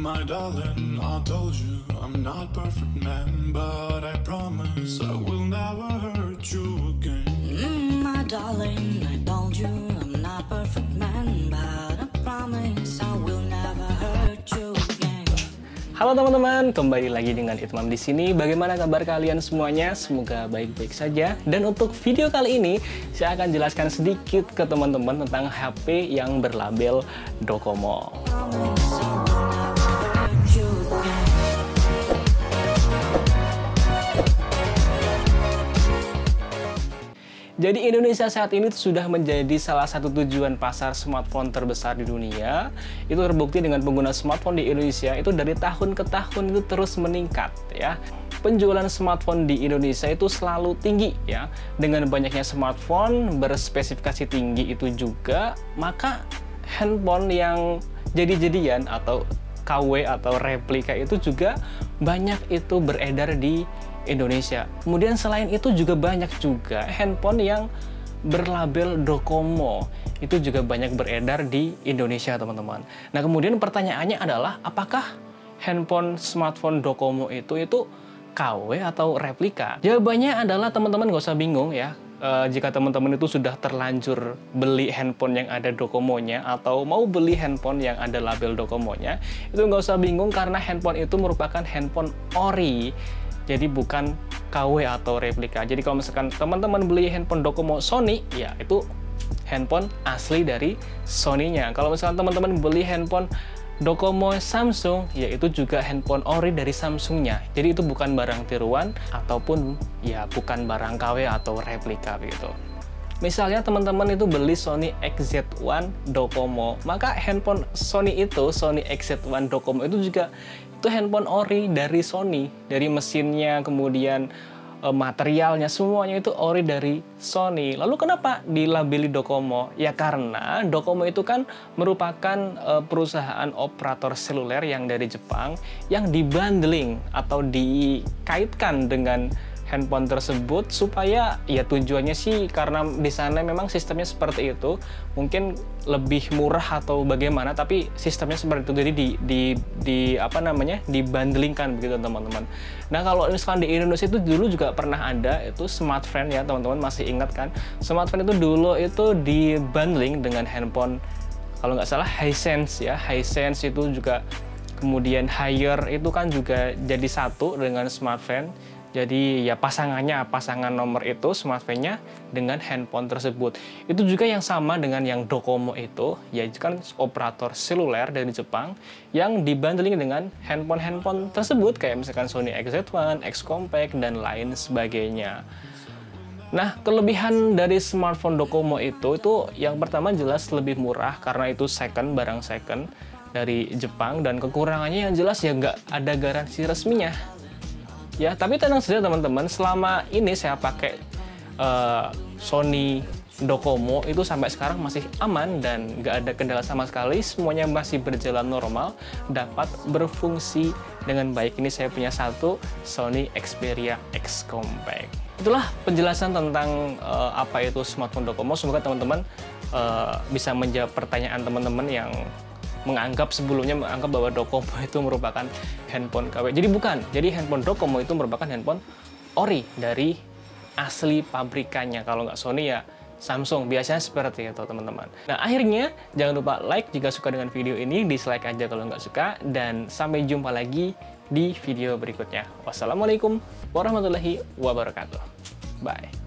My darling, I told you I'm not perfect man, but I promise I will never hurt you again. My darling, I told you I'm not perfect man, but I promise I will never hurt you again. Halo teman-teman, kembali lagi dengan Itmam di sini. Bagaimana kabar kalian semuanya? Semoga baik-baik saja. Dan untuk video kali ini, saya akan jelaskan sedikit ke teman-teman tentang HP yang berlabel Docomo. Jadi Indonesia saat ini sudah menjadi salah satu tujuan pasar smartphone terbesar di dunia. Itu terbukti dengan pengguna smartphone di Indonesia itu dari tahun ke tahun itu terus meningkat ya. Penjualan smartphone di Indonesia itu selalu tinggi ya. Dengan banyaknya smartphone berspesifikasi tinggi itu juga, maka handphone yang jadi-jadian atau KW atau replika itu juga banyak itu beredar di Indonesia. Kemudian selain itu juga banyak juga handphone yang berlabel Docomo. Itu juga banyak beredar di Indonesia, teman-teman. Nah, kemudian pertanyaannya adalah apakah handphone smartphone Docomo itu KW atau replika? Jawabannya adalah teman-teman nggak usah bingung ya. Jika teman-teman itu sudah terlanjur beli handphone yang ada Docomo-nya atau mau beli handphone yang ada label Docomo-nya, itu nggak usah bingung karena handphone itu merupakan handphone ori. Jadi bukan KW atau replika. Jadi kalau misalkan teman-teman beli handphone Docomo Sony, ya itu handphone asli dari Sony-nya. Kalau misalkan teman-teman beli handphone Docomo Samsung, ya itu juga handphone ori dari Samsung-nya. Jadi itu bukan barang tiruan ataupun ya bukan barang KW atau replika begitu. Misalnya teman-teman itu beli Sony XZ1 Docomo, maka handphone Sony itu, Sony XZ1 Docomo itu juga itu handphone ori dari Sony, dari mesinnya, kemudian materialnya, semuanya itu ori dari Sony. Lalu kenapa dilabeli Docomo? Ya karena Docomo itu kan merupakan perusahaan operator seluler yang dari Jepang yang dibundling atau dikaitkan dengan handphone tersebut supaya ya tujuannya sih karena di sana memang sistemnya seperti itu, mungkin lebih murah atau bagaimana, tapi sistemnya seperti itu, jadi dibundlingkan begitu teman-teman. Nah, kalau misalkan di Indonesia itu dulu juga pernah ada itu smartphone ya, teman-teman masih ingat kan? Smartphone itu dulu itu dibundling dengan handphone, kalau nggak salah Hisense ya, Hisense itu juga, kemudian Haier itu kan juga jadi satu dengan smartphone. Jadi ya pasangan nomor itu smartphone-nya dengan handphone tersebut. Itu juga yang sama dengan yang Docomo itu, yaitu kan operator seluler dari Jepang yang dibundling dengan handphone tersebut kayak misalkan Sony XZ1, X Compact dan lain sebagainya. Nah, kelebihan dari smartphone Docomo itu yang pertama jelas lebih murah karena itu barang second dari Jepang, dan kekurangannya yang jelas ya nggak ada garansi resminya. Ya, tapi tenang saja teman-teman, selama ini saya pakai Sony Docomo itu sampai sekarang masih aman dan nggak ada kendala sama sekali, semuanya masih berjalan normal, dapat berfungsi dengan baik. Ini saya punya satu Sony Xperia X Compact. Itulah penjelasan tentang apa itu smartphone Docomo. Semoga teman-teman bisa menjawab pertanyaan teman-teman yang sebelumnya menganggap bahwa Docomo itu merupakan handphone KW. Jadi bukan. Jadi handphone Docomo itu merupakan handphone ori dari asli pabrikannya. Kalau nggak Sony ya Samsung. Biasanya seperti itu teman-teman. Nah, akhirnya jangan lupa like jika suka dengan video ini, dislike aja kalau nggak suka, dan sampai jumpa lagi di video berikutnya. Wassalamualaikum warahmatullahi wabarakatuh. Bye.